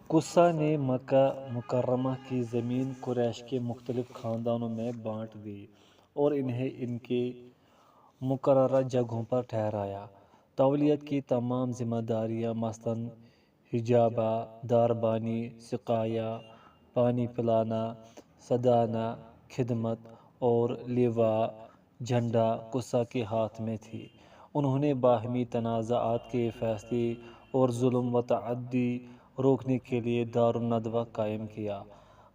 قصہ نے مکہ مکرمہ کی زمین قریش کے مختلف خاندانوں میں بانٹ دی اور انہیں ان کے مقررہ جگہوں پر ٹھہرایا۔ تولیت کی تمام ذمہ داریاں مثلاً حجابہ، داربانی، سقایا، پانی پلانا، سدانا، خدمت اور لیواء جھنڈا قصہ کے ہاتھ میں تھی۔ انہوں نے باہمی تنازعات کے فیصلے اور ظلم و تعدی روکنے کے لیے دارالندوہ قائم کیا۔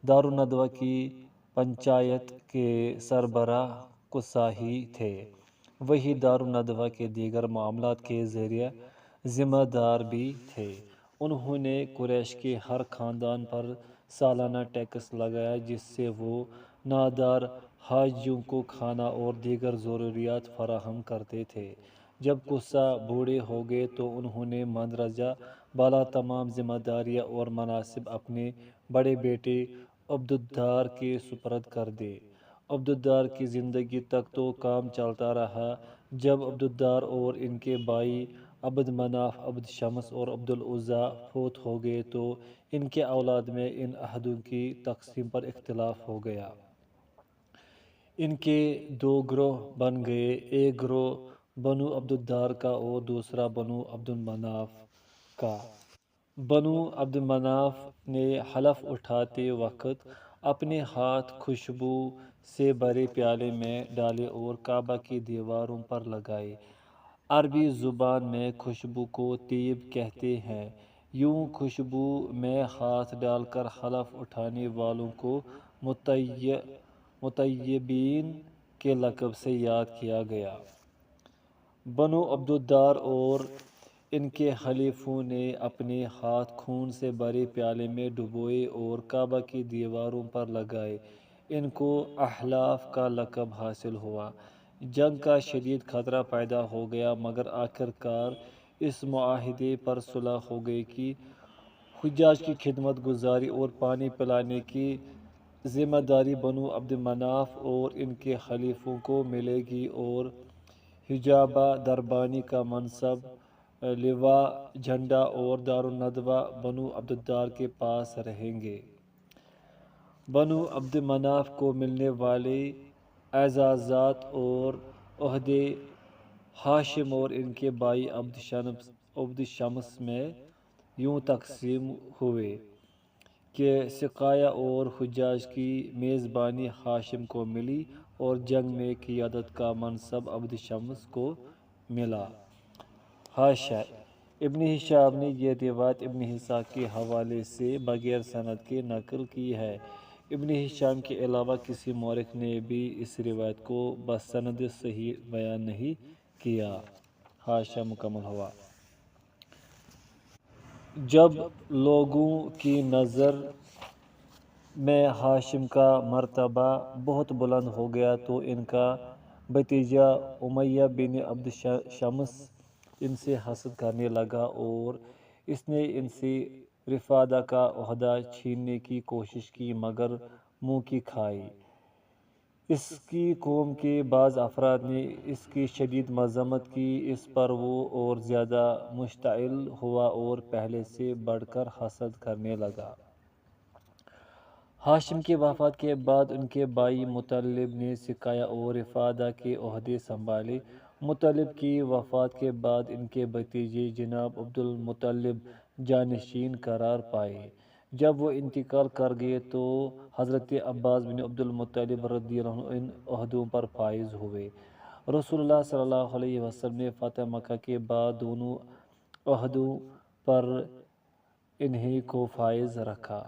دارالندوہ کی پنچایت کے سربراہ قصہ ہی تھے۔ وہی دارالندوہ کے دیگر معاملات کے ذمہ دار بھی تھے۔ انہوں نے قریش کے ہر خاندان پر سالانہ ٹیکس لگایا جس سے وہ نادار حاجیوں کو کھانا اور دیگر ضروریات فراہم کرتے تھے۔ جب قصہ بوڑھے ہو گئے تو انہوں نے مندرجہ بالا تمام ذمہ داریاں اور مناصب اپنے بڑے بیٹے عبدالدار کے سپرد کر دیے۔ عبدالدار کی زندگی تک تو کام چلتا رہا۔ جب عبدالدار اور ان کے بھائی عبد مناف، عبد شمس اور عبدالعزیٰ فوت ہو گئے تو ان کے اولاد میں ان عہدوں کی تقسیم پر اختلاف ہو گیا۔ ان کے دو گروہ بن گئے، ایک گروہ بنو عبدالدار کا اور دوسرا بنو عبدالمناف کا۔ بنو عبدالمناف نے حلف اٹھاتے وقت اپنے ہاتھ خوشبو سے بھرے پیالے میں ڈالے اور کعبہ کی دیواروں پر لگائے۔ عربی زبان میں خوشبو کو طیب کہتے ہیں۔ یوں خوشبو میں ہاتھ ڈال کر حلف اٹھانے والوں کو مطیبین کے لقب سے یاد کیا گیا۔ بنو عبدالدار اور ان کے حلیفوں نے اپنے ہاتھ خون سے بھرے پیالے میں ڈبوئے اور کعبہ کی دیواروں پر لگائے۔ ان کو احلاف کا لقب حاصل ہوا۔ جنگ کا شدید خطرہ پیدا ہو گیا مگر آخر کار اس معاہدے پر صلح ہو گئی کہ حجاج کی خدمت گزاری اور پانی پلانے کی ذمہ داری بنو عبد مناف اور ان کے حلیفوں کو ملے گی اور حجابہ، دربانی کا منصب، لیواء جھنڈا اور دارالندوہ بنو عبدالدار کے پاس رہیں گے۔ بنو عبد مناف کو ملنے والے اعزازات اور عہدے ہاشم اور ان کے بھائی عبد شمس میں یوں تقسیم ہوئے کہ سقایا اور حجاج کی میزبانی ہاشم کو ملی اور جنگ میں قیادت کا منصب عبد شمس کو ملا۔ حاشیہ: ابن ہشام نے یہ روایت ابن اسحاق کے حوالے سے بغیر سند کے نقل کی ہے۔ ابن ہشام کے علاوہ کسی مورخ نے بھی اس روایت کو بسند صحیح بیان نہیں کیا۔ حاشیہ مکمل ہوا۔ جب لوگوں کی نظر میں ہاشم کا مرتبہ بہت بلند ہو گیا تو ان کا بھتیجا امیہ بن عبد شمس ان سے حسد کرنے لگا اور اس نے ان سے رفادہ کا عہدہ چھیننے کی کوشش کی مگر منہ کی کھائی۔ اس کی قوم کے بعض افراد نے اس کی شدید مذمت کی۔ اس پر وہ اور زیادہ مشتعل ہوا اور پہلے سے بڑھ کر حسد کرنے لگا۔ ہاشم کی وفات کے بعد ان کے بھائی مطلب نے سقایا اور رفادہ کے عہدے سنبھالے۔ مطلب کی وفات کے بعد ان کے بھتیجے جناب عبدالمطلب جانشین قرار پائے۔ جب وہ انتقال کر گئے تو حضرت عباس بن عبدالمطلب رضی اللہ عنہ ان عہدوں پر فائز ہوئے۔ رسول اللہ صلی اللہ علیہ وسلم نے فتح مکہ کے بعد دونوں عہدوں پر انہی کو فائز رکھا۔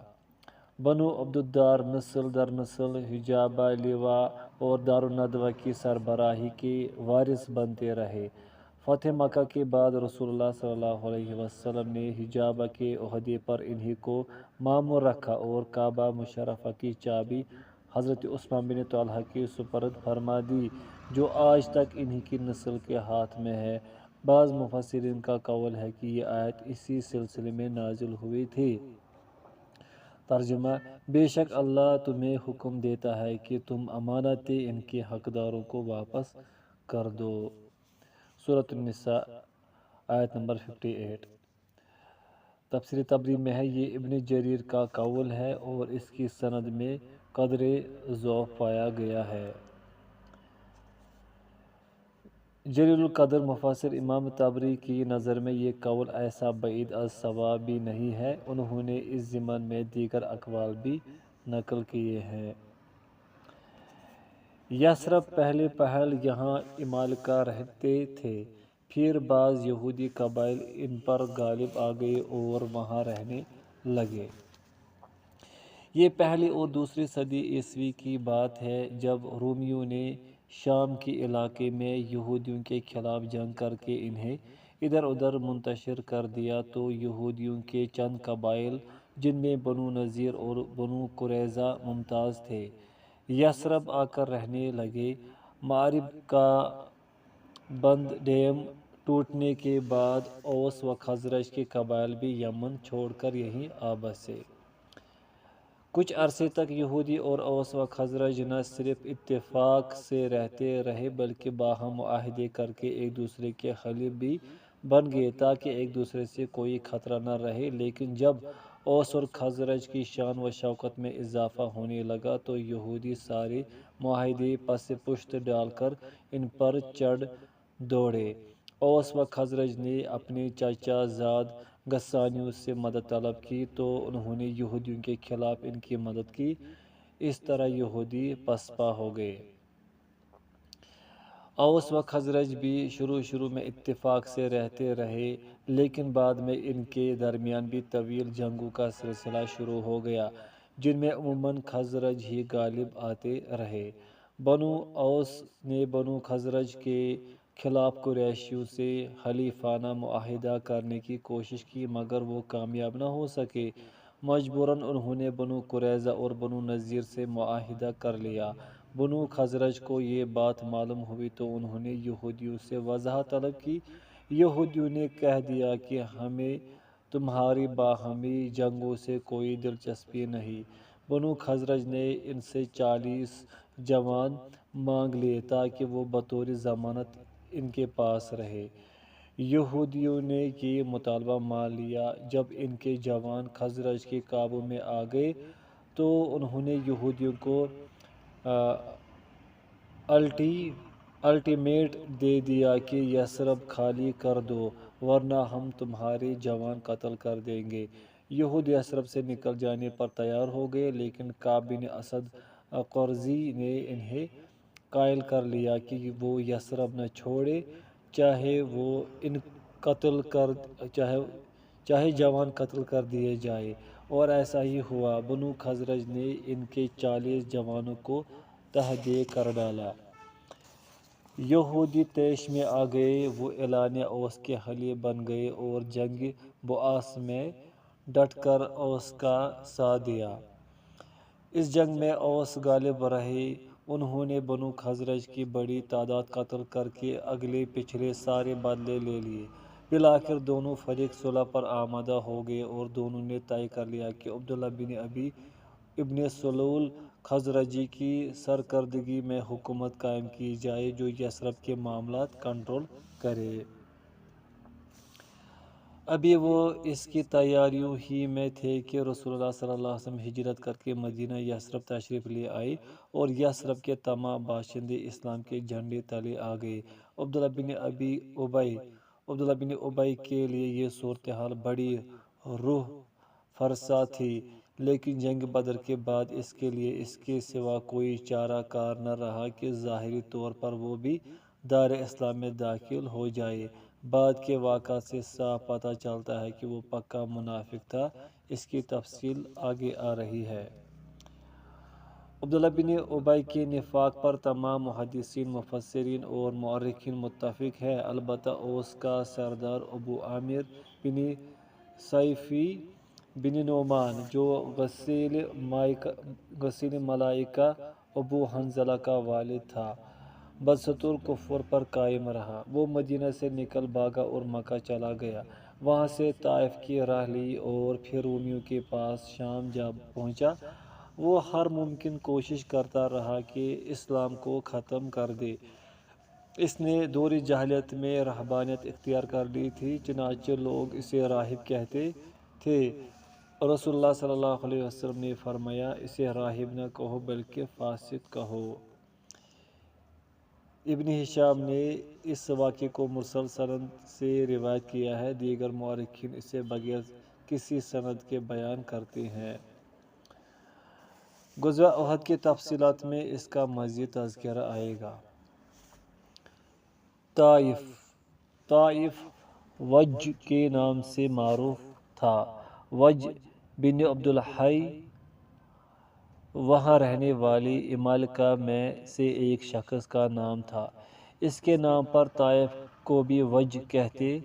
بنو عبدالدار نسل در نسل حجابہ، لیواء اور دارالندوہ کی سربراہی کے وارث بنتے رہے۔ فتح مکہ کے بعد رسول اللہ صلی اللہ علیہ وسلم نے حجابہ کے عہدے پر انہی کو مامور رکھا اور کعبہ مشرفہ کی چابی حضرت عثمان بن طلحہ کے سپرد فرما دی جو آج تک انہی کی نسل کے ہاتھ میں ہے۔ بعض مفسرین کا قول ہے کہ یہ آیت اسی سلسلے میں نازل ہوئی تھی۔ ترجمہ: بے شک اللہ تمہیں حکم دیتا ہے کہ تم امانتیں ان کے حقداروں کو واپس کر دو۔ سورۃ النساء آیت نمبر 58۔ تفسیر تبری میں ہے، یہ ابن جریر کا قول ہے اور اس کی سند میں قدر ضعف پایا گیا ہے۔ جلیل القدر مفسر امام طبری کی نظر میں یہ قول ایسا بعید الصواب بھی نہیں ہے۔ انہوں نے اس ضمن میں دیگر اقوال بھی نقل کیے ہیں۔ یثرب پہلے پہل یہاں عمالقہ رہتے تھے، پھر بعض یہودی قبائل ان پر غالب آ گئے اور وہاں رہنے لگے۔ یہ پہلی اور دوسری صدی عیسوی کی بات ہے، جب رومیوں نے شام کے علاقے میں یہودیوں کے خلاف جنگ کر کے انہیں ادھر ادھر منتشر کر دیا تو یہودیوں کے چند قبائل جن میں بنو نذیر اور بنو قریظہ ممتاز تھے، یثرب آ کر رہنے لگے۔ معرب کا بند ڈیم ٹوٹنے کے بعد اوس و خزرج کے قبائل بھی یمن چھوڑ کر یہیں آ بسے۔ کچھ عرصے تک یہودی اور اوس و خزرج نہ صرف اتفاق سے رہتے رہے بلکہ باہم معاہدے کر کے ایک دوسرے کے حلیف بھی بن گئے تاکہ ایک دوسرے سے کوئی خطرہ نہ رہے۔ لیکن جب اوس اور خزرج کی شان و شوکت میں اضافہ ہونے لگا تو یہودی سارے معاہدے پس پشت ڈال کر ان پر چڑھ دوڑے۔ اوس و خزرج نے اپنے چچا زاد غسانیوں سے مدد طلب کی تو انہوں نے یہودیوں کے خلاف ان کی مدد کی، اس طرح یہودی پسپا ہو گئے۔ اوس و خزرج بھی شروع میں اتفاق سے رہتے رہے، لیکن بعد میں ان کے درمیان بھی طویل جنگوں کا سلسلہ شروع ہو گیا جن میں عموماً خزرج ہی غالب آتے رہے۔ بنو اوس نے بنو خزرج کے خلاف قریشیوں سے حلیفانہ معاہدہ کرنے کی کوشش کی مگر وہ کامیاب نہ ہو سکے۔ مجبوراً انہوں نے بنو قریظہ اور بنو نذیر سے معاہدہ کر لیا۔ بنو خزرج کو یہ بات معلوم ہوئی تو انہوں نے یہودیوں سے وضاحت طلب کی۔ یہودیوں نے کہہ دیا کہ ہمیں تمہاری باہمی جنگوں سے کوئی دلچسپی نہیں۔ بنو خزرج نے ان سے 40 جوان مانگ لیے تاکہ وہ بطور ضمانت ان کے پاس رہے۔ یہودیوں نے یہ مطالبہ مان لیا۔ جب ان کے جوان خزرج کے قابو میں آ گئے تو انہوں نے یہودیوں کو الٹیمیٹ دے دیا کہ یثرب خالی کر دو ورنہ ہم تمہارے جوان قتل کر دیں گے۔ یہود یثرب سے نکل جانے پر تیار ہو گئے، لیکن کعب بن اسد قرظی نے انہیں قائل کر لیا کہ وہ یثرب نہ چھوڑے، چاہے جوان قتل کر دیے جائے، اور ایسا ہی ہوا۔ بنو خزرج نے ان کے 40 جوانوں کو تہ دے کر ڈالا۔ یہودی طیش میں آ گئے، وہ اعلانیہ اوس کے حلیف بن گئے اور جنگ بؤاس میں ڈٹ کر اوس کا ساتھ دیا۔ اس جنگ میں اوس غالب رہے۔ انہوں نے بنو خزرج کی بڑی تعداد قتل کر کے اگلے پچھلے سارے بدلے لے لیے۔ بالآخر دونوں فریق صلح پر آمادہ ہو گئے اور دونوں نے طے کر لیا کہ عبداللہ بن ابی ابن سلول خزرجی کی سرکردگی میں حکومت قائم کی جائے جو یثرب کے معاملات کنٹرول کرے۔ ابھی وہ اس کی تیاریوں ہی میں تھے کہ رسول اللہ صلی اللہ علیہ وسلم ہجرت کر کے مدینہ یثرب تشریف لے آئے اور یثرب کے تمام باشندے اسلام کے جھنڈے تلے آ گئے۔ عبداللہ بن ابی کے لیے یہ صورتحال بڑی روح فرسا تھی، لیکن جنگ بدر کے بعد اس کے لیے اس کے سوا کوئی چارہ کار نہ رہا کہ ظاہری طور پر وہ بھی دار اسلام میں داخل ہو جائے۔ بعد کے واقعات سے صاف پتہ چلتا ہے کہ وہ پکا منافق تھا۔ اس کی تفصیل آگے آ رہی ہے۔ عبداللہ بن ابی کے نفاق پر تمام محدثین، مفسرین اور مورخین متفق ہیں۔ البتہ اوس کا سردار ابو عامر بن صیفی بن نعمان جو غسیل ملائکہ ابو حنظلہ کا والد تھا، بدستور کفر پر قائم رہا۔ وہ مدینہ سے نکل بھاگا اور مکہ چلا گیا، وہاں سے طائف کی راہ لی اور پھر رومیوں کے پاس شام جا پہنچا۔ وہ ہر ممکن کوشش کرتا رہا کہ اسلام کو ختم کر دے۔ اس نے دور جاہلیت میں رہبانیت اختیار کر لی تھی، چنانچہ لوگ اسے راہب کہتے تھے۔ رسول اللہ صلی اللہ علیہ وسلم نے فرمایا، اسے راہب نہ کہو بلکہ فاسق کہو۔ ابن ہشام نے اس واقعے کو مرسل سند سے روایت کیا ہے، دیگر مورخین اسے بغیر کسی سند کے بیان کرتے ہیں۔ غزوہ احد کی تفصیلات میں اس کا مزید تذکرہ آئے گا۔ طائف وج کے نام سے معروف تھا۔ وج بن عبد الحی وہاں رہنے والی عمالقہ میں سے ایک شخص کا نام تھا۔ اس کے نام پر طائف کو بھی وج کہتے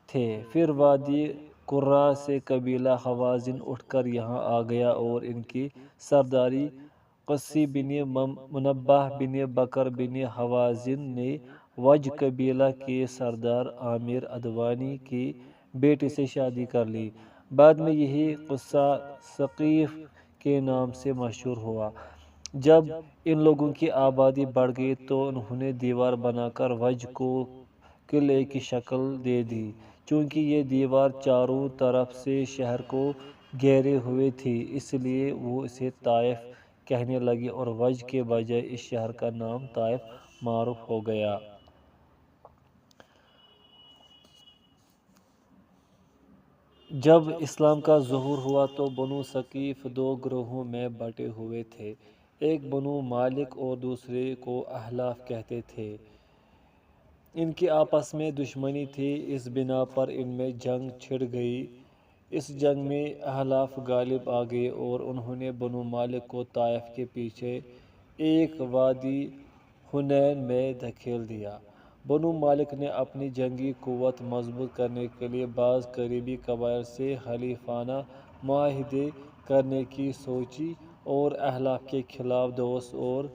تھے۔ پھر وادی قرہ سے قبیلہ حوازن اٹھ کر یہاں آ گیا اور ان کی سرداری قصی بن منبہ بن بکر بن حوازن نے وج قبیلہ کے سردار عامر ادوانی کی بیٹی سے شادی کر لی۔ بعد میں یہی قصہ ثقیف کے نام سے مشہور ہوا۔ جب ان لوگوں کی آبادی بڑھ گئی تو انہوں نے دیوار بنا کر وج کو قلعے کی شکل دے دی۔ چونکہ یہ دیوار چاروں طرف سے شہر کو گھیرے ہوئے تھی، اس لیے وہ اسے طائف کہنے لگے اور وج کے بجائے اس شہر کا نام طائف معروف ہو گیا۔ جب اسلام کا ظہور ہوا تو بنو ثقیف دو گروہوں میں بٹے ہوئے تھے، ایک بنو مالک اور دوسرے کو احلاف کہتے تھے۔ ان کی آپس میں دشمنی تھی، اس بنا پر ان میں جنگ چھڑ گئی۔ اس جنگ میں احلاف غالب آ گئے اور انہوں نے بنو مالک کو طائف کے پیچھے ایک وادی حنین میں دھکیل دیا۔ بنو مالک نے اپنی جنگی قوت مضبوط کرنے کے لیے بعض قریبی قبائل سے حلیفانہ معاہدے کرنے کی سوچی اور احلاف کے خلاف دوس اور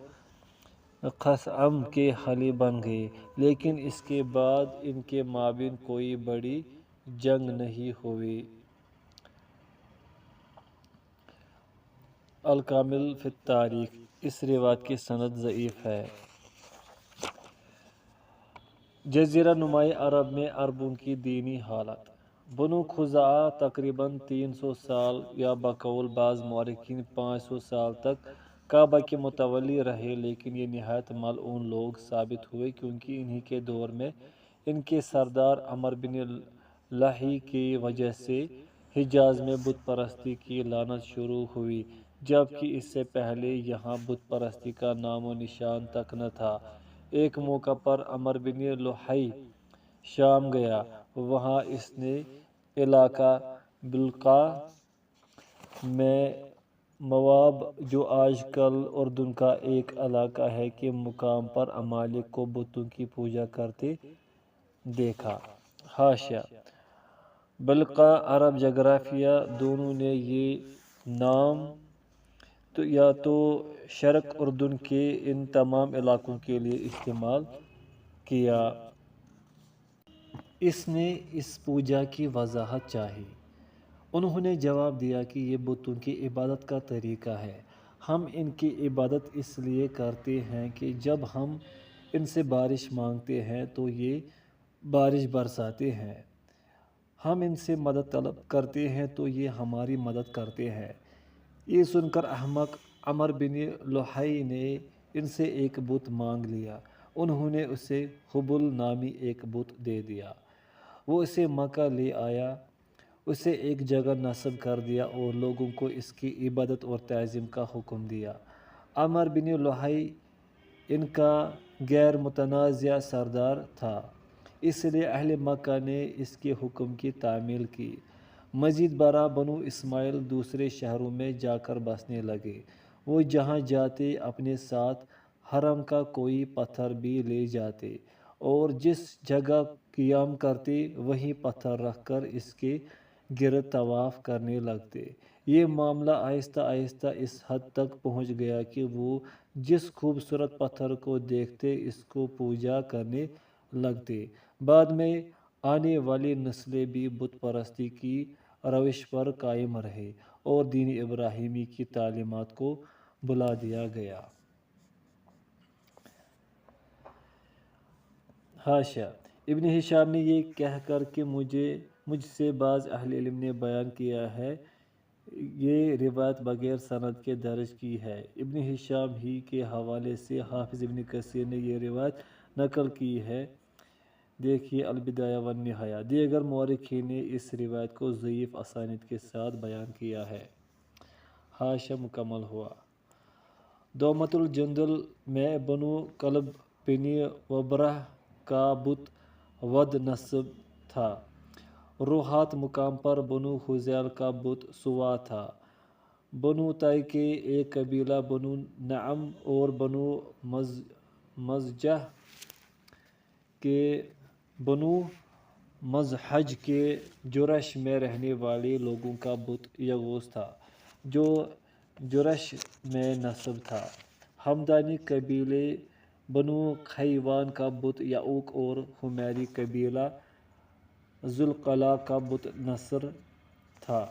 خثعم کے حلیف بن گئے، لیکن اس کے بعد ان کے مابین کوئی بڑی جنگ نہیں ہوئی۔ الکامل فی التاریخ، اس روایت کی سند ضعیف ہے۔ جزیرہ نمائی عرب میں عربوں کی دینی حالت۔ بنو خزاعہ تقریباً 300 سال یا بقول بعض مورخین 500 سال تک کعبہ کے متولی رہے، لیکن یہ نہایت ملعون لوگ ثابت ہوئے کیونکہ انہی کے دور میں ان کے سردار عمر بن لحی کی وجہ سے حجاز میں بت پرستی کی لعنت شروع ہوئی، جبکہ اس سے پہلے یہاں بت پرستی کا نام و نشان تک نہ تھا۔ ایک موقع پر عمر بن لحی شام گیا، وہاں اس نے علاقہ بلقاء میں مواب جو آج کل اردن کا ایک علاقہ ہے کے مقام پر عمالق کو بتوں کی پوجا کرتے دیکھا۔ حاشیہ: بلقاء عرب جغرافیہ دونوں نے یہ نام یا تو شرق اردن کے ان تمام علاقوں کے لیے استعمال کیا۔ اس نے اس پوجا کی وضاحت چاہی۔ انہوں نے جواب دیا کہ یہ بتوں کی عبادت کا طریقہ ہے۔ ہم ان کی عبادت اس لیے کرتے ہیں کہ جب ہم ان سے بارش مانگتے ہیں تو یہ بارش برساتے ہیں، ہم ان سے مدد طلب کرتے ہیں تو یہ ہماری مدد کرتے ہیں۔ یہ سن کر احمق عمر بن لحی نے ان سے ایک بت مانگ لیا۔ انہوں نے اسے حبل نامی ایک بت دے دیا۔ وہ اسے مکہ لے آیا، اسے ایک جگہ نصب کر دیا اور لوگوں کو اس کی عبادت اور تعظیم کا حکم دیا۔ عمر بن لحی ان کا غیر متنازع سردار تھا، اس لیے اہل مکہ نے اس کے حکم کی تعمیل کی۔ مزید برآں بنو اسماعیل دوسرے شہروں میں جا کر بسنے لگے۔ وہ جہاں جاتے اپنے ساتھ حرم کا کوئی پتھر بھی لے جاتے اور جس جگہ قیام کرتے وہیں پتھر رکھ کر اس کے گرد طواف کرنے لگتے۔ یہ معاملہ آہستہ آہستہ اس حد تک پہنچ گیا کہ وہ جس خوبصورت پتھر کو دیکھتے اس کو پوجا کرنے لگتے۔ بعد میں آنے والی نسلیں بھی بت پرستی کی روش پر قائم رہے اور دین ابراہیمی کی تعلیمات کو بھلا دیا گیا۔ حاشیہ: ابن ہشام نے یہ کہہ کر کہ مجھ سے بعض اہل علم نے بیان کیا ہے، یہ روایت بغیر سند کے درج کی ہے۔ ابن ہشام ہی کے حوالے سے حافظ ابن کثیر نے یہ روایت نقل کی ہے، دیکھیے البدایہ والنہایہ۔ دیگر مورخین نے اس روایت کو ضعیف اسانید کے ساتھ بیان کیا ہے۔ حاشیہ مکمل ہوا۔ دومت الجندل میں بنو کلب بن وبرہ کا بت ود نصب تھا۔ روحات مقام پر بنو حذیل کا بت سوا تھا۔ بنو طے کے ایک قبیلہ بنو نعم اور بنو مزجہ کے بنو مزحج کے جرش میں رہنے والے لوگوں کا بت یغوث تھا، جو جرش میں نصب تھا۔ ہمدانی قبیلے بنو کھیوان کا بت یعوق اور حمیری قبیلہ ذوالقلع کا بت نصر تھا۔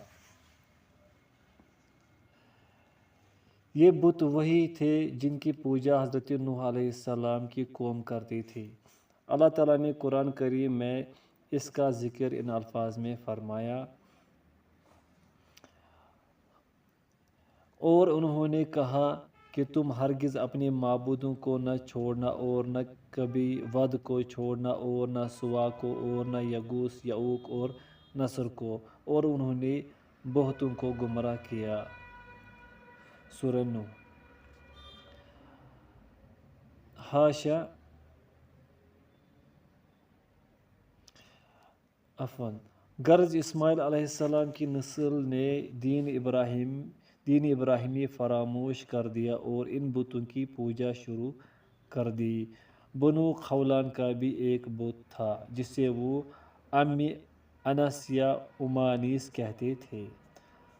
یہ بت وہی تھے جن کی پوجا حضرت نوح علیہ السلام کی قوم کرتی تھی۔ اللہ تعالیٰ نے قرآن کریم میں اس کا ذکر ان الفاظ میں فرمایا، اور انہوں نے کہا کہ تم ہرگز اپنے معبودوں کو نہ چھوڑنا اور نہ کبھی ود کو چھوڑنا اور نہ سوا کو اور نہ یغوث یعوق اور نصر کو، اور انہوں نے بہتوں کو گمراہ کیا۔ سورہ نوح۔ حاشیہ غرض اسماعیل علیہ السلام کی نسل نے دین ابراہیمی فراموش کر دیا اور ان بتوں کی پوجا شروع کر دی۔ بنو خولان کا بھی ایک بت تھا جسے وہ ام انس یا امانیس کہتے تھے۔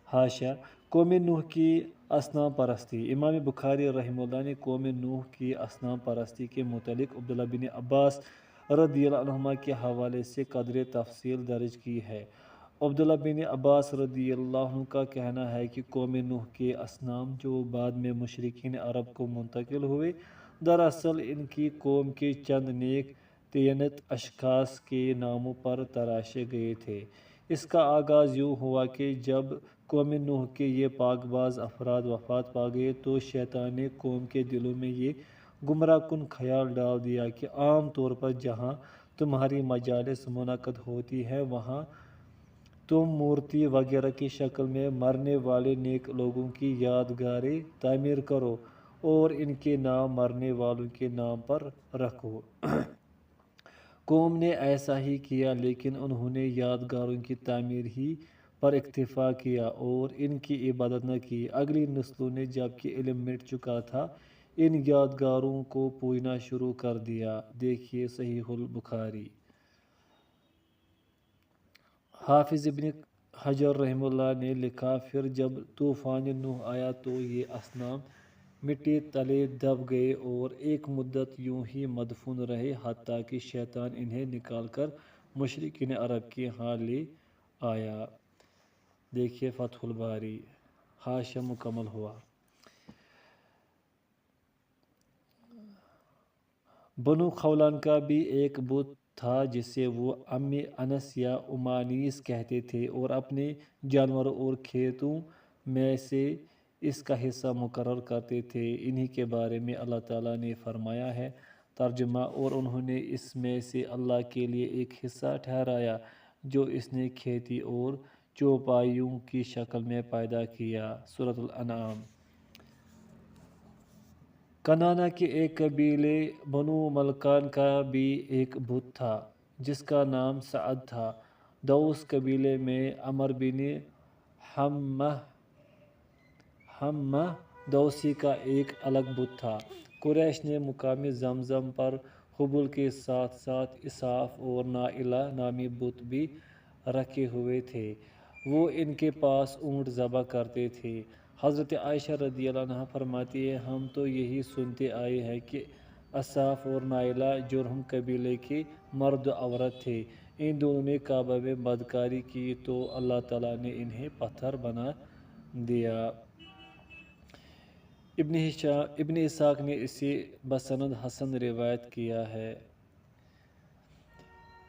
حاشیہ قوم نوح کی اصنام پرستی۔ امام بخاری رحمہ اللہ نے قوم نوح کی اصنام پرستی کے متعلق عبداللہ بن عباس رضی اللہ عنہما کے حوالے سے قدر تفصیل درج کی ہے۔ عبداللہ بن عباس رضی اللہ عنہ کا کہنا ہے کہ قوم نوح کے اصنام جو بعد میں مشرکین عرب کو منتقل ہوئے، دراصل ان کی قوم کے چند نیک دینت اشخاص کے ناموں پر تراشے گئے تھے۔ اس کا آغاز یوں ہوا کہ جب قوم نوح کے یہ پاک باز افراد وفات پا گئے تو شیطان نے قوم کے دلوں میں یہ گمراہ کن خیال ڈال دیا کہ عام طور پر جہاں تمہاری مجالس منعقد ہوتی ہیں وہاں تم مورتی وغیرہ کی شکل میں مرنے والے نیک لوگوں کی یادگاریں تعمیر کرو اور ان کے نام مرنے والوں کے نام پر رکھو۔ قوم نے ایسا ہی کیا، لیکن انہوں نے یادگاروں کی تعمیر ہی پر اکتفا کیا اور ان کی عبادت نہ کی۔ اگلی نسلوں نے جبکہ علم مٹ چکا تھا، ان یادگاروں کو پوجنا شروع کر دیا، دیکھیے صحیح البخاری۔ حافظ ابن حجر رحمہ اللہ نے لکھا، پھر جب طوفان نوح آیا تو یہ اصنام مٹی تلے دب گئے اور ایک مدت یوں ہی مدفون رہے حتیٰ کہ شیطان انہیں نکال کر مشرکین عرب کے ہاں لے آیا، دیکھیے فتح الباری۔ حاشیہ مکمل ہوا۔ بنو خولان کا بھی ایک بت تھا جسے وہ ام انس یا امانیس کہتے تھے اور اپنے جانوروں اور کھیتوں میں سے اس کا حصہ مقرر کرتے تھے۔ انہی کے بارے میں اللہ تعالیٰ نے فرمایا ہے، ترجمہ، اور انہوں نے اس میں سے اللہ کے لیے ایک حصہ ٹھہرایا جو اس نے کھیتی اور چوپایوں کی شکل میں پیدا کیا۔ سورۃ الانعام۔ کنعانہ کے ایک قبیلے بنو ملکان کا بھی ایک بت تھا جس کا نام سعد تھا۔ دوس قبیلے میں عمر بن حمہ دوسی کا ایک الگ بت تھا۔ قریش نے مقام زمزم پر حبل کے ساتھ ساتھ اساف اور نائلہ نامی بت بھی رکھے ہوئے تھے، وہ ان کے پاس اونٹ ذبح کرتے تھے۔ حضرت عائشہ رضی اللہ عنہا فرماتی ہیں، ہم تو یہی سنتے آئے ہیں کہ اساف اور نائلہ جرہم قبیلے کے مرد و عورت تھے، ان دونوں نے کعبہ میں بدکاری کی تو اللہ تعالیٰ نے انہیں پتھر بنا دیا۔ ابن اسحاق نے اسے بسند حسن روایت کیا ہے۔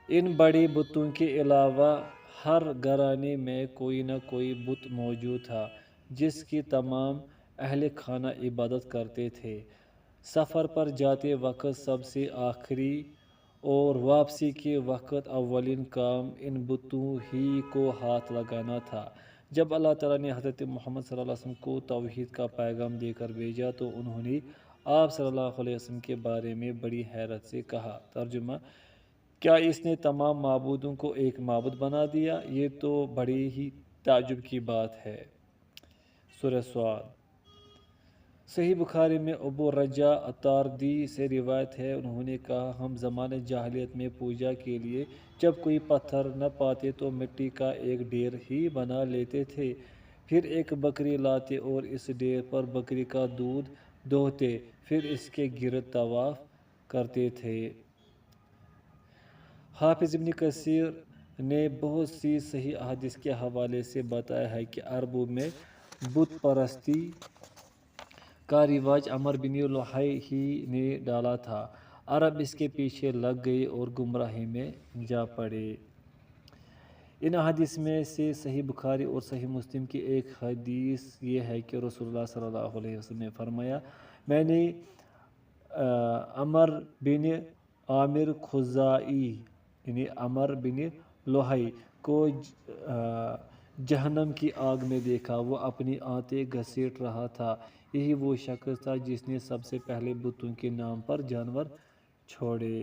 ان بڑے بتوں کے علاوہ ہر گھرانے میں کوئی نہ کوئی بت موجود تھا جس کی تمام اہل خانہ عبادت کرتے تھے۔ سفر پر جاتے وقت سب سے آخری اور واپسی کے وقت اولین کام ان بتوں ہی کو ہاتھ لگانا تھا۔ جب اللہ تعالیٰ نے حضرت محمد صلی اللہ علیہ وسلم کو توحید کا پیغام دے کر بھیجا تو انہوں نے آپ صلی اللہ علیہ وسلم کے بارے میں بڑی حیرت سے کہا۔ ترجمہ: کیا اس نے تمام معبودوں کو ایک معبود بنا دیا؟ یہ تو بڑی ہی تعجب کی بات ہے۔ سورہ صاد۔ صحیح بخاری میں ابو رجا اتاردی سے روایت ہے، انہوں نے کہا، ہم زمانہ جاہلیت میں پوجا کے لیے جب کوئی پتھر نہ پاتے تو مٹی کا ایک ڈھیر ہی بنا لیتے تھے، پھر ایک بکری لاتے اور اس ڈھیر پر بکری کا دودھ دوہتے، پھر اس کے گرد طواف کرتے تھے۔ حافظ ابن کثیر نے بہت سی صحیح احادیث کے حوالے سے بتایا ہے کہ عربوں میں بت پرستی کا رواج عمرو بن لحی ہی نے ڈالا تھا۔ عرب اس کے پیچھے لگ گئے اور گمراہی میں جا پڑے۔ ان احادیث میں سے صحیح بخاری اور صحیح مسلم کی ایک حدیث یہ ہے کہ رسول اللہ صلی اللہ علیہ وسلم نے فرمایا، میں نے عمرو بن عامر خزاعی یعنی عمرو بن لحی کو جہنم کی آگ میں دیکھا، وہ اپنی آنتیں گھسیٹ رہا تھا۔ یہی وہ شخص تھا جس نے سب سے پہلے بتوں کے نام پر جانور چھوڑے۔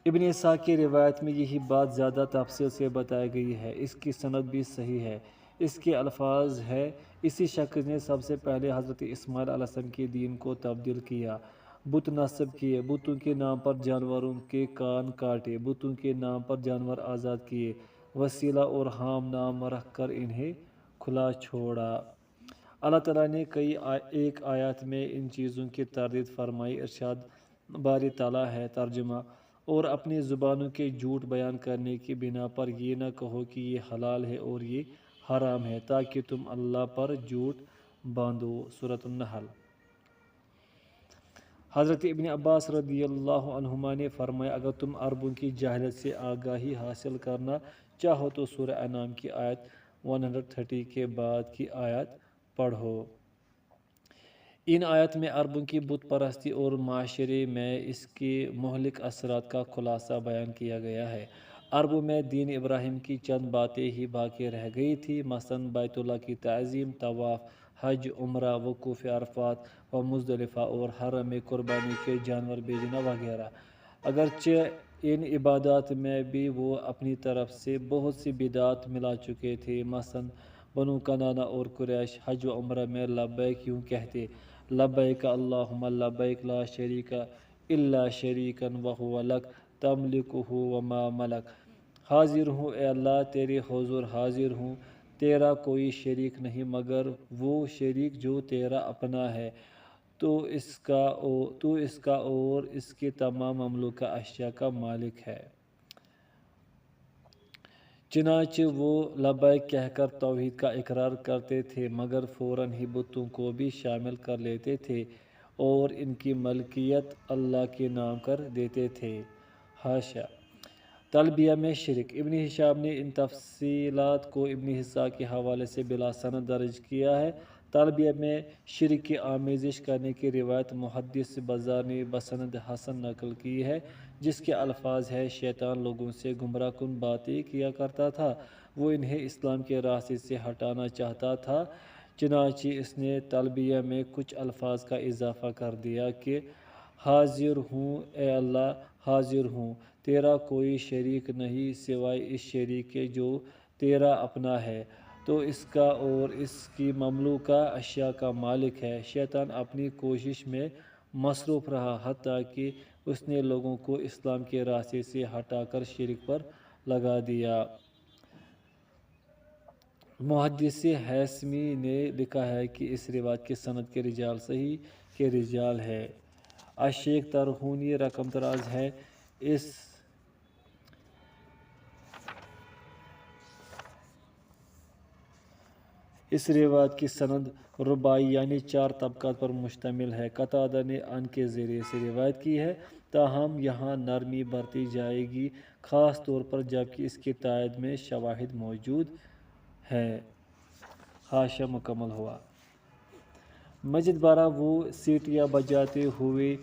ابن اسحاق کی روایت میں یہی بات زیادہ تفصیل سے بتائی گئی ہے، اس کی سند بھی صحیح ہے۔ اس کے الفاظ ہے، اسی شخص نے سب سے پہلے حضرت اسماعیل علیہ السلام کے دین کو تبدیل کیا، بت نصب کیے، بتوں کے نام پر جانوروں کے کان کاٹے، بتوں کے نام پر جانور آزاد کیے، وسیلہ اور حام نام رکھ کر انہیں کھلا چھوڑا۔ اللہ تعالیٰ نے ایک آیات میں ان چیزوں کی تردید فرمائی، ارشاد باری تعالیٰ ہے۔ ترجمہ: اور اپنی زبانوں کے جھوٹ بیان کرنے کی بنا پر یہ نہ کہو کہ یہ حلال ہے اور یہ حرام ہے تاکہ تم اللہ پر جھوٹ باندھو۔ سورۃ النحل۔ حضرت ابن عباس رضی اللہ عنہما نے فرمایا، اگر تم عربوں کی جاہلیت سے آگاہی حاصل کرنا چاہو تو سورہ انعام کی آیت 130 کے بعد کی آیت پڑھو۔ ان آیات میں عربوں کی بت پرستی اور معاشرے میں اس کے مہلک اثرات کا خلاصہ بیان کیا گیا ہے۔ عربوں میں دین ابراہیم کی چند باتیں ہی باقی رہ گئی تھیں، مثلاً بیت اللہ کی تعظیم، طواف، حج، عمرہ، وقوف عرفات و مزدلفہ اور حرم میں قربانی کے جانور بھیجنا وغیرہ۔ اگرچہ ان عبادات میں بھی وہ اپنی طرف سے بہت سی بدعات ملا چکے تھے، مثلاً بنو کنانہ اور قریش حج و عمرہ میں لبیک یوں کہتے، لبیک اللہم لبیک لا شریک الا شریکا وہو لک تملکہ وما ملک، حاضر ہوں اے اللہ تیرے حضور حاضر ہوں، تیرا کوئی شریک نہیں مگر وہ شریک جو تیرا اپنا ہے، تو اس کا اور اس کے تمام مملوکہ اشیاء کا مالک ہے۔ چنانچہ وہ لبیک کہہ کر توحید کا اقرار کرتے تھے مگر فوراً ہی بتوں کو بھی شامل کر لیتے تھے اور ان کی ملکیت اللہ کے نام کر دیتے تھے۔ حاشیہ: تلبیہ میں شرک۔ ابن ہشام نے ان تفصیلات کو ابن اسحاق کے حوالے سے بلا سند درج کیا ہے۔ تلبیہ میں شرک کی آمیزش کرنے کی روایت محدث بزار نے بسند حسن نقل کی ہے، جس کے الفاظ ہے، شیطان لوگوں سے گمراہ کن باتیں کیا کرتا تھا، وہ انہیں اسلام کے راستے سے ہٹانا چاہتا تھا، چنانچہ اس نے تلبیہ میں کچھ الفاظ کا اضافہ کر دیا کہ حاضر ہوں اے اللہ حاضر ہوں، تیرا کوئی شریک نہیں سوائے اس شریک کے جو تیرا اپنا ہے، تو اس کا اور اس کی مملوکہ اشیاء کا مالک ہے۔ شیطان اپنی کوشش میں مصروف رہا حتیٰ کہ اس نے لوگوں کو اسلام کے راستے سے ہٹا کر شرک پر لگا دیا۔ محدث ہیثمی نے لکھا ہے کہ اس روایت کی سند کے رجال صحیح کے رجال ہے۔ الشیخ ترہونی رقم دراز ہے، اس روایت کی سند رباعی یعنی 4 طبقات پر مشتمل ہے۔ قتادہ نے ان کے ذریعے سے روایت کی ہے۔ تاہم یہاں نرمی برتی جائے گی، خاص طور پر جبکہ اس کی تائید میں شواہد موجود ہیں۔ حاشیہ مکمل ہوا۔ مجد بارہ وہ سیٹیاں بجاتے ہوئے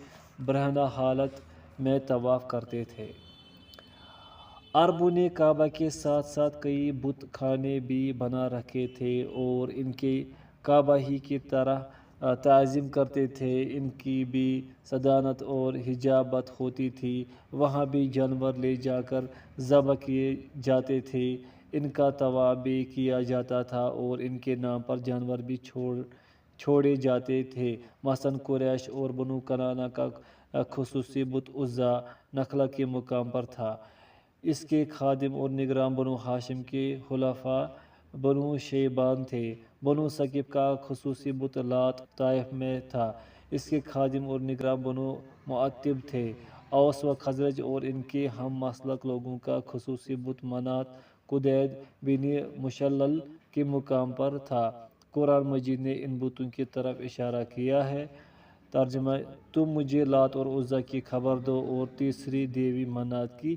برہنہ حالت میں طواف کرتے تھے۔ عربوں نے کعبہ کے ساتھ ساتھ کئی بت خانے بھی بنا رکھے تھے اور ان کے کعبہ ہی کی طرح تعظیم کرتے تھے۔ ان کی بھی صدانت اور حجابت ہوتی تھی، وہاں بھی جانور لے جا کر ذبح کیے جاتے تھے، ان کا طواف بھی کیا جاتا تھا اور ان کے نام پر جانور بھی چھوڑے جاتے تھے۔ مثلاً قریش اور بنو کنانہ کا خصوصی بت عزا نخلہ کے مقام پر تھا، اس کے خادم اور نگراں بنو ہاشم کے حلفاء بنو شیبان تھے۔ بنو ثقیف کا خصوصی بت لات طائف میں تھا، اس کے خادم اور نگراں بنو معتب تھے۔ اوس و خزرج اور ان کے ہم مسلک لوگوں کا خصوصی بت منات قدید بن مشلل کے مقام پر تھا۔ قرآن مجید نے ان بتوں کی طرف اشارہ کیا ہے۔ ترجمہ: تم مجھے لات اور عزا کی خبر دو اور تیسری دیوی منات کی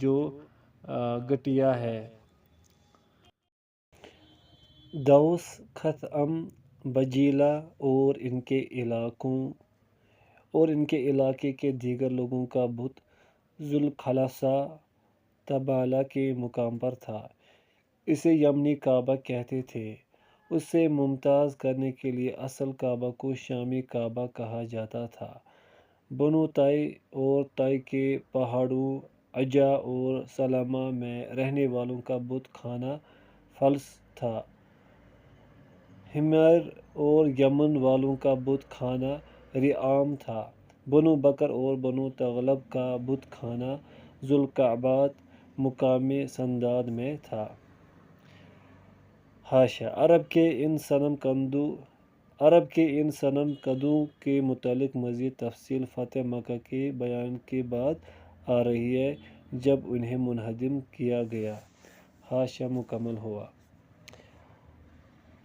جو گٹیا ہے۔ دوس، خثعم، بجیلہ اور ان کے علاقے کے دیگر لوگوں کا بت ذوالخلصہ تبالہ کے مقام پر تھا، اسے یمنی کعبہ کہتے تھے۔ اسے ممتاز کرنے کے لیے اصل کعبہ کو شامی کعبہ کہا جاتا تھا۔ بنو طے اور طے کے پہاڑوں، عجا اور سلمہ میں رہنے والوں کا بت خانہ فلس تھا۔ حمیر اور یمن والوں کا بت خانہ رعام تھا۔ بنو بکر اور بنو تغلب کا بت خانہ ذوالقعبات مقام سنداد میں تھا۔ حاشیہ: عرب کے ان صنم کدوں کے متعلق مزید تفصیل فتح مکہ کے بیان کے بعد آ رہی ہے جب انہیں منہدم کیا گیا۔ حاشیہ مکمل ہوا۔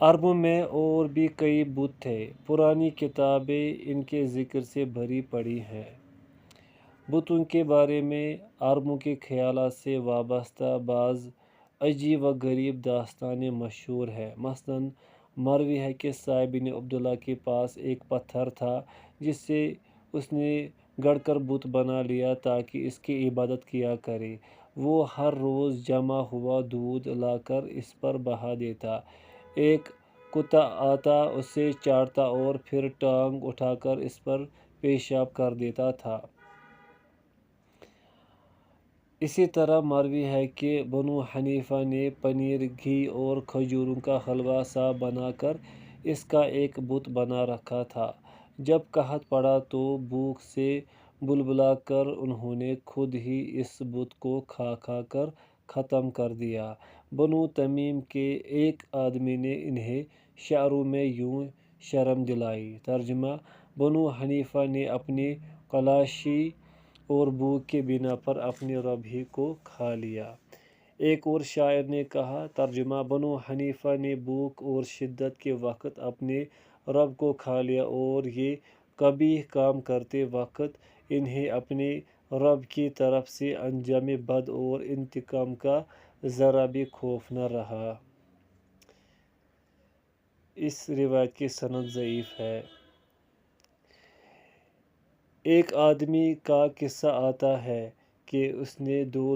عربوں میں اور بھی کئی بت تھے، پرانی کتابیں ان کے ذکر سے بھری پڑی ہیں۔ بتوں کے بارے میں عربوں کے خیالات سے وابستہ بعض عجیب و غریب داستانیں مشہور ہیں۔ مثلاً مروی ہے کہ صالح بن عبداللہ کے پاس ایک پتھر تھا جسے اس نے گڑھ کر بت بنا لیا تاکہ اس کی عبادت کیا کرے۔ وہ ہر روز جمع ہوا دودھ لا کر اس پر بہا دیتا، ایک کتا آتا اسے چاٹتا اور پھر ٹانگ اٹھا کر اس پر پیشاب کر دیتا تھا۔ اسی طرح مروی ہے کہ بنو حنیفہ نے پنیر، گھی اور کھجوروں کا حلوہ سا بنا کر اس کا ایک بت بنا رکھا تھا۔ جب قحط پڑا تو بھوک سے بلبلا کر انہوں نے خود ہی اس بت کو کھا کھا کر ختم کر دیا۔ بنو تمیم کے ایک آدمی نے انہیں شعروں میں یوں شرم دلائی۔ ترجمہ: بنو حنیفہ نے اپنی خلاشی اور بھوک کی بنا پر اپنے رب ہی کو کھا لیا۔ ایک اور شاعر نے کہا۔ ترجمہ: بنو حنیفہ نے بھوک اور شدت کے وقت اپنے رب کو کھا لیا اور یہ قبیح کام کرتے وقت انہیں اپنے رب کی طرف سے انجام بد اور انتقام کا ذرا بھی خوف نہ رہا۔ اس روایت کی سند ضعیف ہے۔ ایک آدمی کا قصہ آتا ہے کہ اس نے دو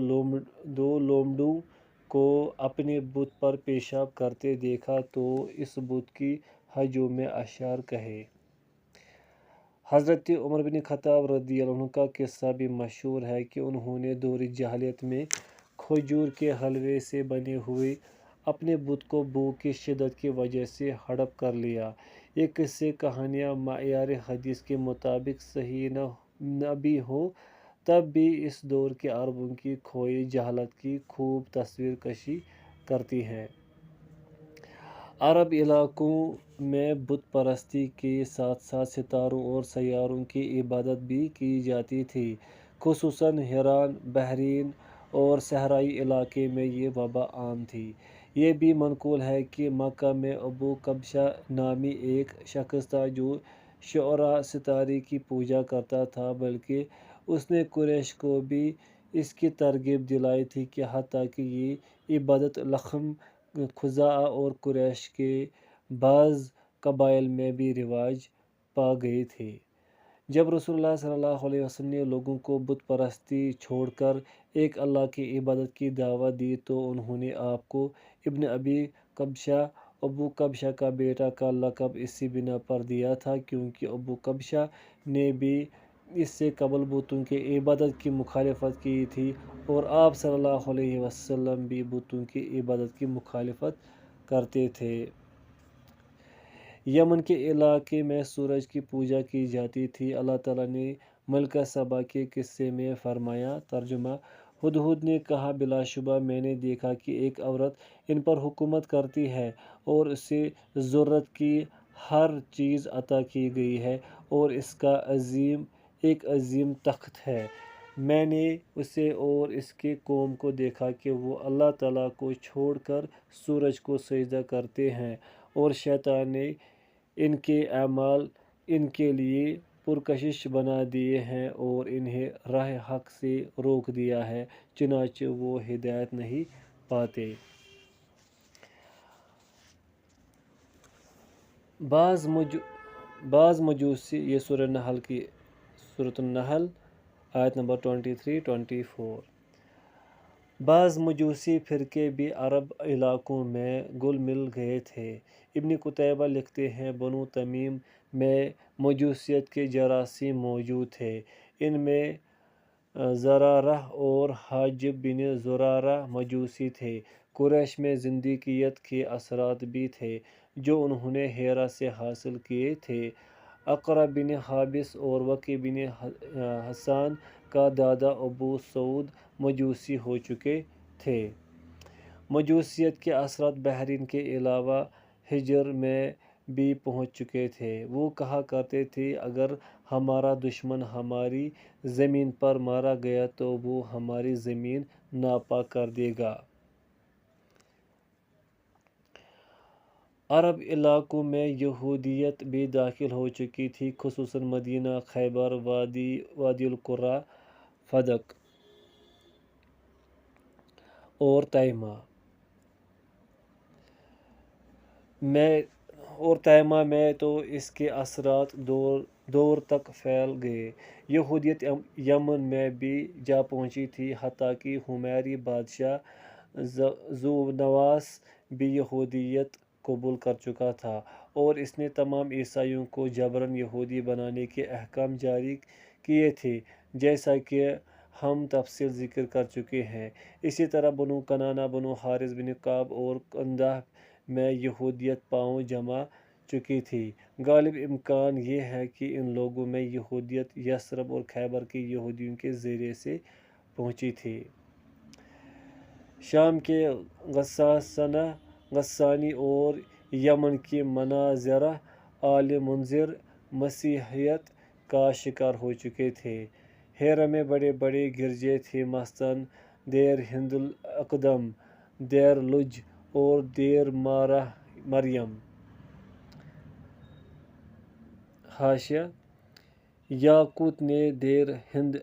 لومڑوں کو اپنے بت پر پیشاب کرتے دیکھا تو اس بت کی ہجوم میں اشعار کہے۔ حضرت عمر بن خطاب رضی اللہ عنہ کا قصہ بھی مشہور ہے کہ انہوں نے دور جاہلیت میں کھجور کے حلوے سے بنے ہوئے اپنے بت کو بھوک کی شدت کی وجہ سے ہڑپ کر لیا۔ یہ قصے کہانیاں معیار حدیث کے مطابق صحیح نہ بھی ہوں تب بھی اس دور کے عربوں کی کھوئی جہالت کی خوب تصویر کشی کرتی ہیں۔ عرب علاقوں میں بت پرستی کے ساتھ ساتھ ستاروں اور سیاروں کی عبادت بھی کی جاتی تھی، خصوصاً حیران، بحرین اور صحرائی علاقے میں یہ وبا عام تھی۔ یہ بھی منقول ہے کہ مکہ میں ابو قبشہ نامی ایک شخص تھا جو شعرا ستارے کی پوجا کرتا تھا، بلکہ اس نے قریش کو بھی اس کی ترغیب دلائی تھی کہ حتیٰ کہ یہ عبادت لخم خزاع اور قریش کے بعض قبائل میں بھی رواج پا گئی تھی۔ جب رسول اللہ صلی اللہ علیہ وسلم نے لوگوں کو بت پرستی چھوڑ کر ایک اللہ کی عبادت کی دعوت دی تو انہوں نے آپ کو ابن ابو قبشہ کا بیٹا کا لقب اسی بنا پر دیا تھا کیونکہ ابو قبشہ نے بھی اس سے قبل بتوں کی عبادت کی مخالفت کی تھی اور آپ صلی اللہ علیہ وسلم بھی بتوں کی عبادت کی مخالفت کرتے تھے۔ یمن کے علاقے میں سورج کی پوجا کی جاتی تھی۔ اللہ تعالیٰ نے ملکہ سبا کے قصے میں فرمایا، ترجمہ: ہدہد نے کہا، بلا شبہ میں نے دیکھا کہ ایک عورت ان پر حکومت کرتی ہے اور اسے ضرورت کی ہر چیز عطا کی گئی ہے اور اس کا ایک عظیم تخت ہے۔ میں نے اسے اور اس کے قوم کو دیکھا کہ وہ اللہ تعالیٰ کو چھوڑ کر سورج کو سجدہ کرتے ہیں اور شیطان نے ان کے اعمال ان کے لیے پرکشش بنا دیے ہیں اور انہیں راہ حق سے روک دیا ہے، چنانچہ وہ ہدایت نہیں پاتے۔ بعض مجوسی، یہ سورۃ النحل آیت نمبر 23-24۔ بعض مجوسی فرقے بھی عرب علاقوں میں گل مل گئے تھے۔ ابن قتیبہ لکھتے ہیں، بنو تمیم میں مجوسیت کے جراثیم موجود تھے۔ ان میں زرارہ اور حاجب بن زرارہ مجوسی تھے۔ قریش میں زندیقیت کے اثرات بھی تھے جو انہوں نے ہیرا سے حاصل کیے تھے۔ اقرع بن حابس اور وقی بن حسان کا دادا ابو سعود مجوسی ہو چکے تھے۔ مجوسیت کے اثرات بحرین کے علاوہ حجر میں بھی پہنچ چکے تھے۔ وہ کہا کرتے تھے، اگر ہمارا دشمن ہماری زمین پر مارا گیا تو وہ ہماری زمین ناپاک کر دے گا۔ عرب علاقوں میں یہودیت بھی داخل ہو چکی تھی، خصوصاً مدینہ، خیبر، وادی القرا، فدق اور تیمہ میں تو اس کے اثرات دور تک پھیل گئے۔ یہودیت یمن میں بھی جا پہنچی تھی، حتیٰ کہ ہمیری بادشاہ ذونواس بھی یہودیت قبول کر چکا تھا اور اس نے تمام عیسائیوں کو جبراً یہودی بنانے کے احکام جاری کیے تھے، جیسا کہ ہم تفصیل ذکر کر چکے ہیں۔ اسی طرح بنو کنانہ، بنو حارث بن کعب اور کندہ میں یہودیت پاؤں جما چکی تھی۔ غالب امکان یہ ہے کہ ان لوگوں میں یہودیت یثرب اور خیبر کے یہودیوں کے ذریعے سے پہنچی تھی۔ شام کے غسانی اور یمن کے مناظرہ آل منذر مسیحیت کا شکار ہو چکے تھے۔ ہیرا میں بڑے بڑے گرجے تھے، مثلاً دیر ہند الاقدم، دیر لج اور دیر مریم۔ حاشیہ: یاقوت نے دیر ہند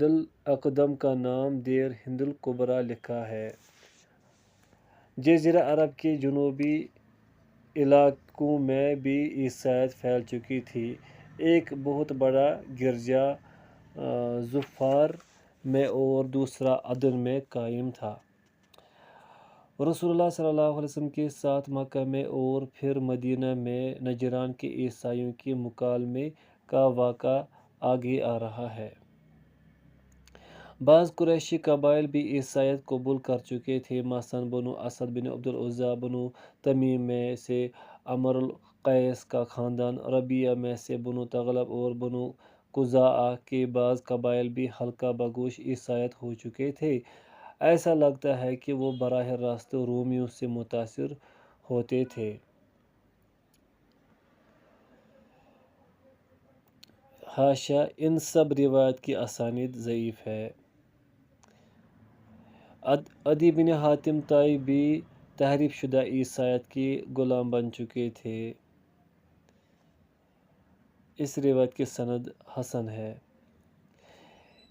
الاقدم کا نام دیر ہند الکبریٰ لکھا ہے۔ جزیرہ عرب کے جنوبی علاقوں میں بھی عیسائیت پھیل چکی تھی۔ ایک بہت بڑا گرجا ظفار میں اور دوسرا عدن میں قائم تھا۔ رسول اللہ صلی اللہ علیہ وسلم کے ساتھ مکہ میں اور پھر مدینہ میں نجران کے عیسائیوں کے مکالمے کا واقعہ آگے آ رہا ہے۔ بعض قریشی قبائل بھی عیسائیت قبول کر چکے تھے، مثلاً بنو اسد بن عبد العزیٰ، بنو تمیم میں سے عمرو القیس کا خاندان، ربیعہ میں سے بنو تغلب اور بنو خزاعہ کے بعض قبائل بھی حلقہ بگوش عیسائیت ہو چکے تھے۔ ایسا لگتا ہے کہ وہ براہ راست رومیوں سے متاثر ہوتے تھے۔ حاشیہ: ان سب روایات کی اسانید ضعیف ہے۔ عدی بن حاتم طائی بھی تحریف شدہ عیسائیت کے غلام بن چکے تھے۔ اس روایت کی سند حسن ہے۔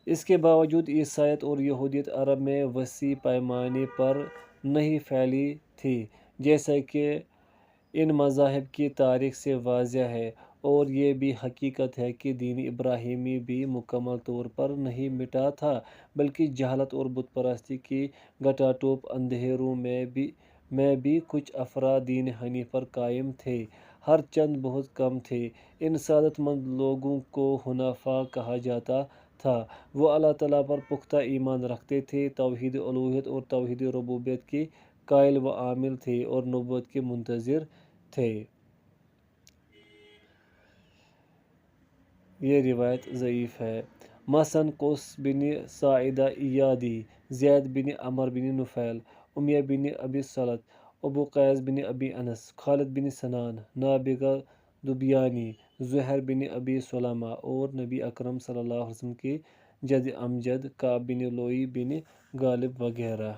اس کے باوجود عیسائیت اور یہودیت عرب میں وسیع پیمانے پر نہیں پھیلی تھی، جیسا کہ ان مذاہب کی تاریخ سے واضح ہے، اور یہ بھی حقیقت ہے کہ دین ابراہیمی بھی مکمل طور پر نہیں مٹا تھا، بلکہ جہالت اور بت پرستی کی گٹا ٹوپ اندھیروں میں بھی کچھ افراد دین حنیف پر قائم تھے، ہر چند بہت کم تھے۔ ان سعادت مند لوگوں کو حنفاء کہا جاتا تھا۔ وہ اللہ تعالیٰ پر پختہ ایمان رکھتے تھے، توحید الوہیت اور توحید ربوبیت کے قائل و عامل تھے، اور نبوت کے منتظر تھے۔ یہ روایت ضعیف ہے۔ مثلاً قیس بن ساعدہ ایادی، زید بن عمرو بن نفیل، امیہ بن ابی صلت، ابو قیس بن ابی انس، خالد بن سنان، نابغہ دبیانی، زہیر بن ابی سلمہ، اور نبی اکرم صلی اللہ علیہ وسلم کے جد امجد کعب بن لؤی بن غالب وغیرہ۔